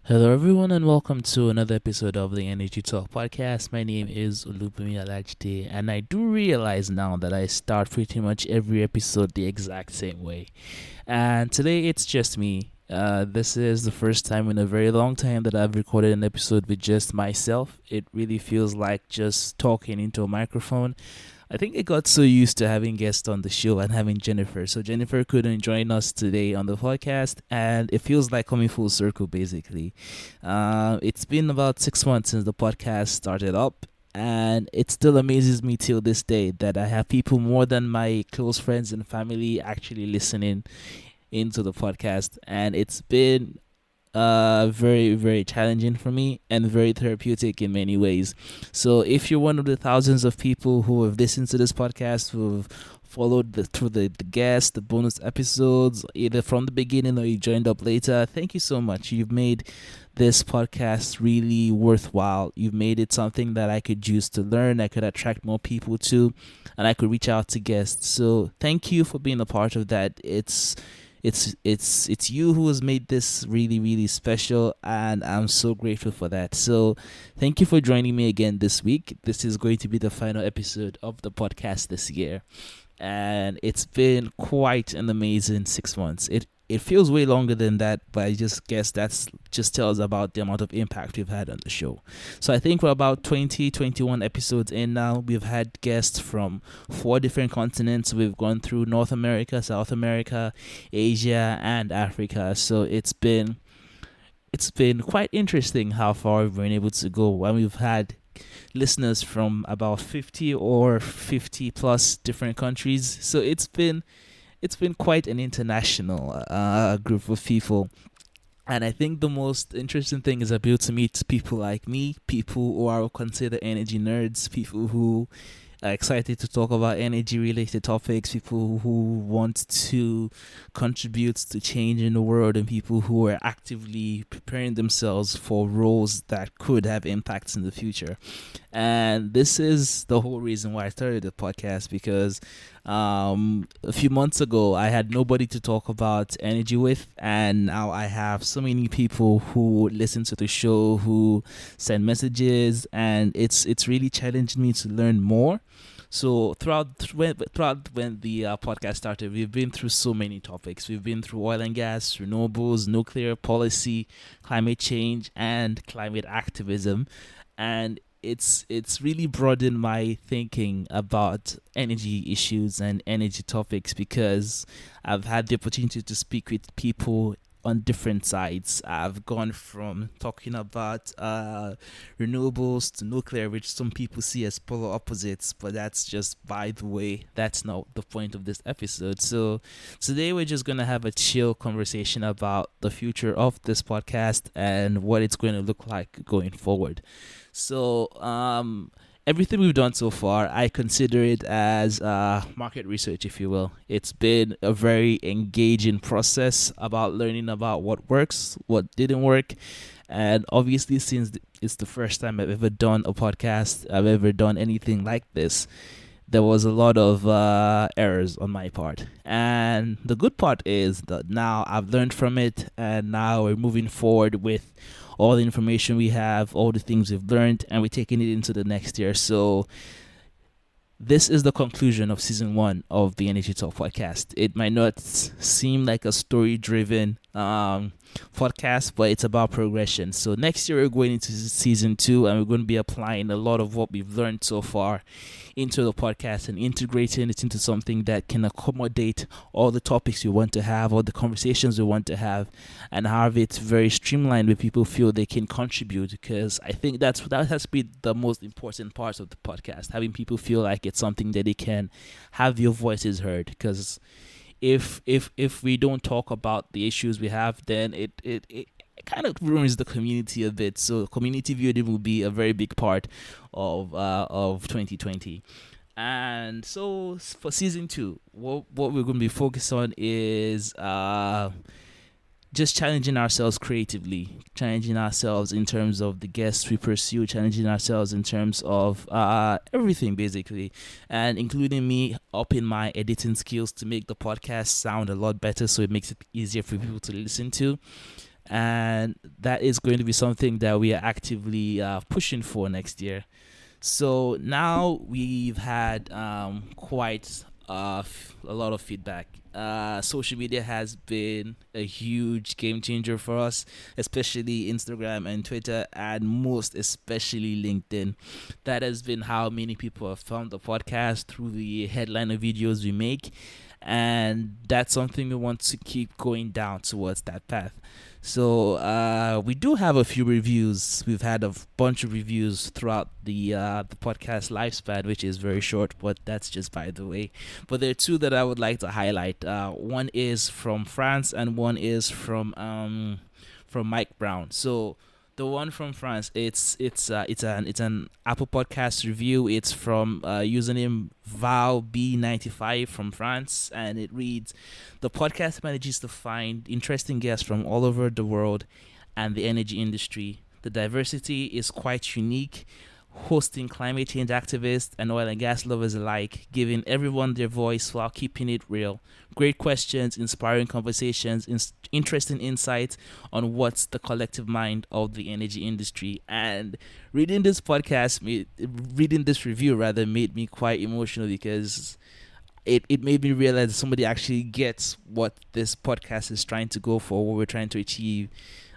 Hello, everyone, and welcome to another episode of the Energy Talk podcast. My name is Olubumi Alajide, and I do realize now that I start pretty much every episode the exact same way. And today it's just me. This is the first time in a very long time that I've recorded an episode with just myself. It really feels like just talking into a microphone. I think I got so used to having guests on the show and having Jennifer. So Jennifer couldn't join us today on the podcast, and it feels like coming full circle basically. It's been about 6 months since the podcast started up, and it still amazes me till this day that I have people more than my close friends and family actually listening into the podcast, and it's been very very challenging for me and very therapeutic in many ways. So if you're one of the thousands of people who have listened to this podcast, who've followed through the guests, the bonus episodes, either from the beginning or you joined up later, thank you so much. You've made this podcast really worthwhile. You've made it something that I could use to learn, I could attract more people to, and I could reach out to guests. So thank you for being a part of that. It's you who has made this really really special, and I'm so grateful for that. So thank you for joining me again this week. This is going to be the final episode of the podcast this year, and it's been quite an amazing 6 months. It feels way longer than that, but I just guess that's just tells about the amount of impact we've had on the show. So I think we're about 21 episodes in now. We've had guests from 4 different continents. We've gone through North America, South America, Asia, and Africa. So it's been quite interesting how far we've been able to go, and we've had listeners from about 50 or 50 plus different countries. So it's been quite an international group of people. And I think the most interesting thing is able to meet people like me, people who are considered energy nerds, people who are excited to talk about energy related topics, people who want to contribute to change in the world, and people who are actively preparing themselves for roles that could have impacts in the future. And this is the whole reason why I started the podcast, because a few months ago I had nobody to talk about energy with, and now I have so many people who listen to the show, who send messages, and it's really challenged me to learn more. So throughout when the podcast started, we've been through so many topics. We've been through oil and gas, renewables, nuclear policy, climate change, and climate activism, and it's really broadened my thinking about energy issues and energy topics, because I've had the opportunity to speak with people on different sides. I've gone from talking about renewables to nuclear, which some people see as polar opposites, but that's just by the way. That's not the point of this episode. So today we're just gonna have a chill conversation about the future of this podcast and what it's going to look like going forward. So everything we've done so far, I consider it as market research, if you will. It's been a very engaging process about learning about what works, what didn't work. And obviously, since it's the first time I've ever done a podcast, I've ever done anything like this, there was a lot of errors on my part. And the good part is that now I've learned from it, and now we're moving forward with all the information we have, all the things we've learned, and we're taking it into the next year. So this is the conclusion of season one of the Energy Talk podcast. It might not seem like a story driven podcast, but it's about progression. So next year we're going into season two, and we're going to be applying a lot of what we've learned so far into the podcast and integrating it into something that can accommodate all the topics we want to have, all the conversations we want to have, and have it very streamlined where people feel they can contribute. Because I think that has been the most important part of the podcast, having people feel like it's something that they can have your voices heard. Because if we don't talk about the issues we have, then it kind of ruins the community a bit. So community building will be a very big part of 2020. And so for season two, what we're going to be focused on is just challenging ourselves creatively, challenging ourselves in terms of the guests we pursue, challenging ourselves in terms of everything basically, and including me upping my editing skills to make the podcast sound a lot better, so it makes it easier for people to listen to. and that is going to be something that we are actively pushing for next year. So now we've had quite a lot of feedback. Social media has been a huge game changer for us, especially Instagram and Twitter, and most especially LinkedIn. That has been how many people have found the podcast through the headliner videos we make, and that's something we want to keep going down towards that path. So we do have a few reviews. We've had a bunch of reviews throughout the podcast lifespan, which is very short, but that's just by the way. But there are two that I would like to highlight. One is from France, and one is from Mike Brown. So the one from France, it's an Apple Podcast review. It's from username ValB95 from France, and it reads, "The podcast manages to find interesting guests from all over the world and the energy industry. The diversity is quite unique, hosting climate change activists and oil and gas lovers alike, giving everyone their voice while keeping it real. Great questions, inspiring conversations, interesting insights on what's the collective mind of the energy industry." And reading reading this review rather, made me quite emotional because it made me realize somebody actually gets what this podcast is trying to go for, what we're trying to achieve.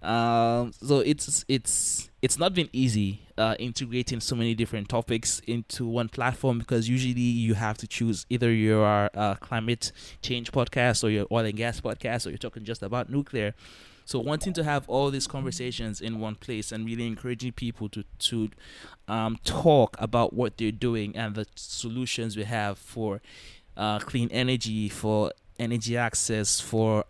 So it's not been easy integrating so many different topics into one platform, because usually you have to choose either your climate change podcast or your oil and gas podcast, or you're talking just about nuclear. So wanting to have all these conversations in one place and really encouraging people to talk about what they're doing and the solutions we have for clean energy, for energy access, for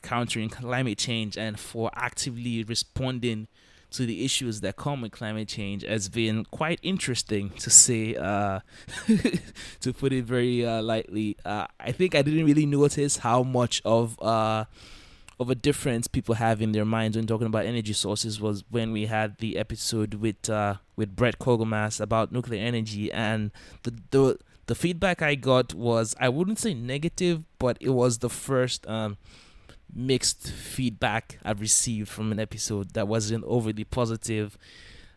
countering climate change, and for actively responding to the issues that come with climate change has been quite interesting, to say, to put it very lightly. I think I didn't really notice how much of a difference people have in their minds when talking about energy sources was when we had the episode with Brett Kogelmass about nuclear energy, and the feedback I got was, I wouldn't say negative, but it was the first mixed feedback I've received from an episode that wasn't overly positive.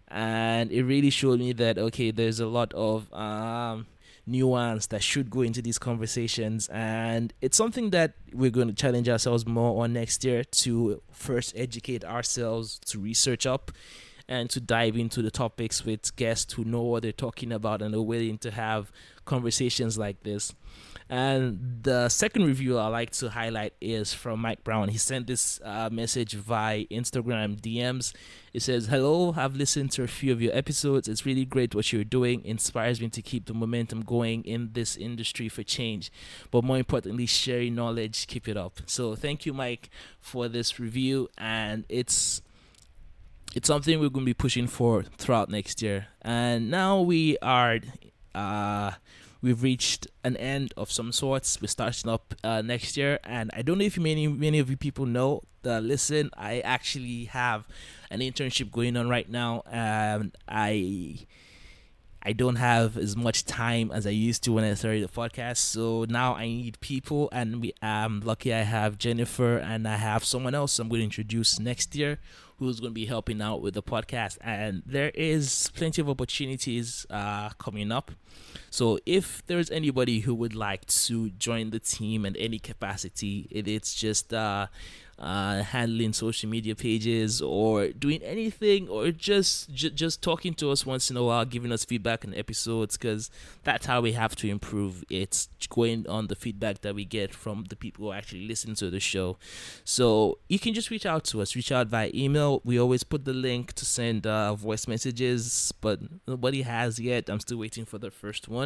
And it really showed me that, okay, there's a lot of nuance that should go into these conversations, and it's something that we're going to challenge ourselves more on next year, to first educate ourselves, to research up, and to dive into the topics with guests who know what they're talking about and are willing to have conversations like this. And the second review I like to highlight is from Mike Brown. He sent this message via Instagram DMs. It says, "Hello, I've listened to a few of your episodes. It's really great what you're doing. Inspires me to keep the momentum going in this industry for change. But more importantly, sharing knowledge. Keep it up." So thank you, Mike, for this review. And it's something we're going to be pushing for throughout next year. And now we've reached an end of some sorts. We're starting up next year, and I don't know if many of you people know that listen. I actually have an internship going on right now, and I don't have as much time as I used to when I started the podcast. So now I need people, and I'm lucky I have Jennifer, and I have someone else I'm going to introduce next year who's going to be helping out with the podcast. And there is plenty of opportunities coming up. So if there's anybody who would like to join the team in any capacity, it's just handling social media pages or doing anything, or just talking to us once in a while, giving us feedback on episodes, because that's how we have to improve. It's going on the feedback that we get from the people who actually listen to the show. So you can just reach out via email. We always put the link to send voice messages, but nobody has yet. I'm still waiting for the first one.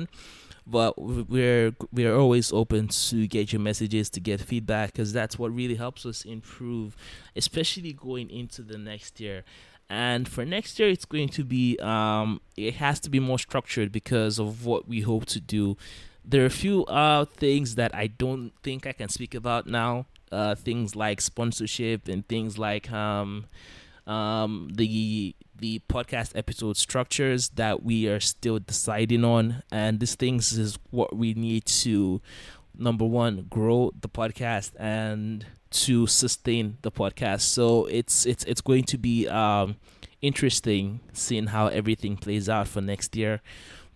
But we're always open to get your messages, to get feedback, because that's what really helps us improve, especially going into the next year. And for next year, it's going to be it has to be more structured because of what we hope to do. There are a few things that I don't think I can speak about now. Things like sponsorship and things like the podcast episode structures that we are still deciding on, and these things is what we need to, number one, grow the podcast, and to sustain the podcast. So it's going to be interesting seeing how everything plays out for next year.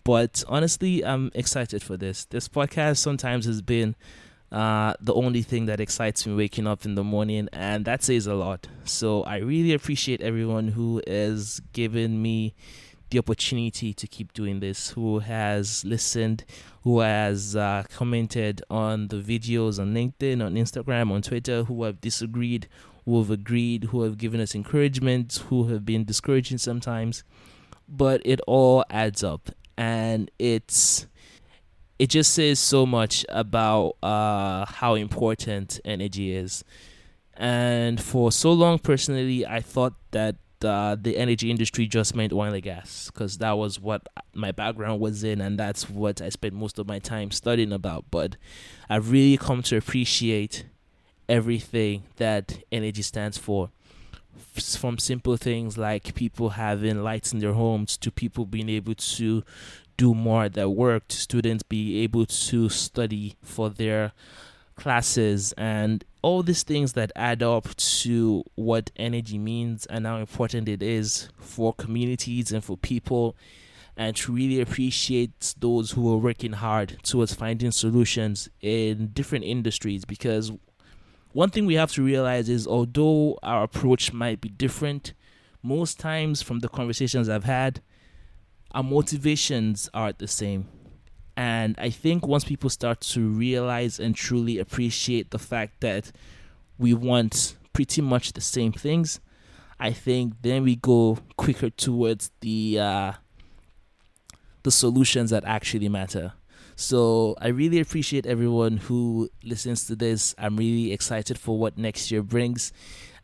But honestly, I'm excited for this. This podcast sometimes has been the only thing that excites me waking up in the morning, and that says a lot. So I really appreciate everyone who is giving me the opportunity to keep doing this, who has listened, who has commented on the videos on LinkedIn, on Instagram, on Twitter, who have disagreed, who have agreed, who have given us encouragement, who have been discouraging sometimes. But it all adds up, and it just says so much about how important energy is. And for so long, personally, I thought that the energy industry just meant oil and gas, because that was what my background was in, and that's what I spent most of my time studying about. But I've really come to appreciate everything that energy stands for. From simple things like people having lights in their homes, to people being able to do more at their work, to students be able to study for their classes, and all these things that add up to what energy means and how important it is for communities and for people, and to really appreciate those who are working hard towards finding solutions in different industries. Because one thing we have to realize is, although our approach might be different, most times from the conversations I've had, our motivations are the same. And I think once people start to realize and truly appreciate the fact that we want pretty much the same things, I think then we go quicker towards the solutions that actually matter. So I really appreciate everyone who listens to this. I'm really excited for what next year brings.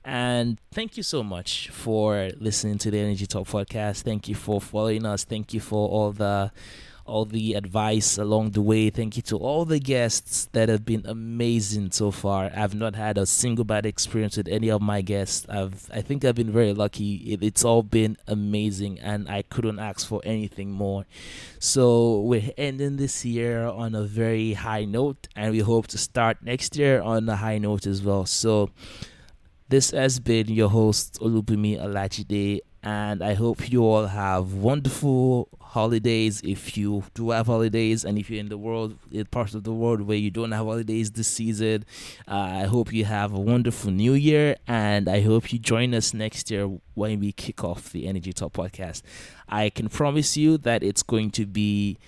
And thank you so much for listening to the Energy Talk podcast. Thank you for following us. Thank you for all the advice along the way. Thank you to all the guests that have been amazing so far. I've not had a single bad experience with any of my guests. I think I've been very lucky. It's all been amazing, and I couldn't ask for anything more. So we're ending this year on a very high note, and we hope to start next year on a high note as well. So this has been your host, Olubumi Alajide, and I hope you all have wonderful holidays if you do have holidays, and if you're in parts of the world where you don't have holidays this season, I hope you have a wonderful new year, and I hope you join us next year when we kick off the Energy Talk podcast. I can promise you that it's going to be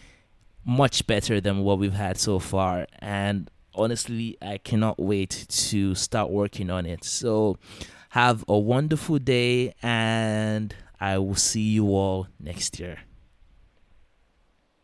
much better than what we've had so far, and honestly, I cannot wait to start working on it. So have a wonderful day, and I will see you all next year.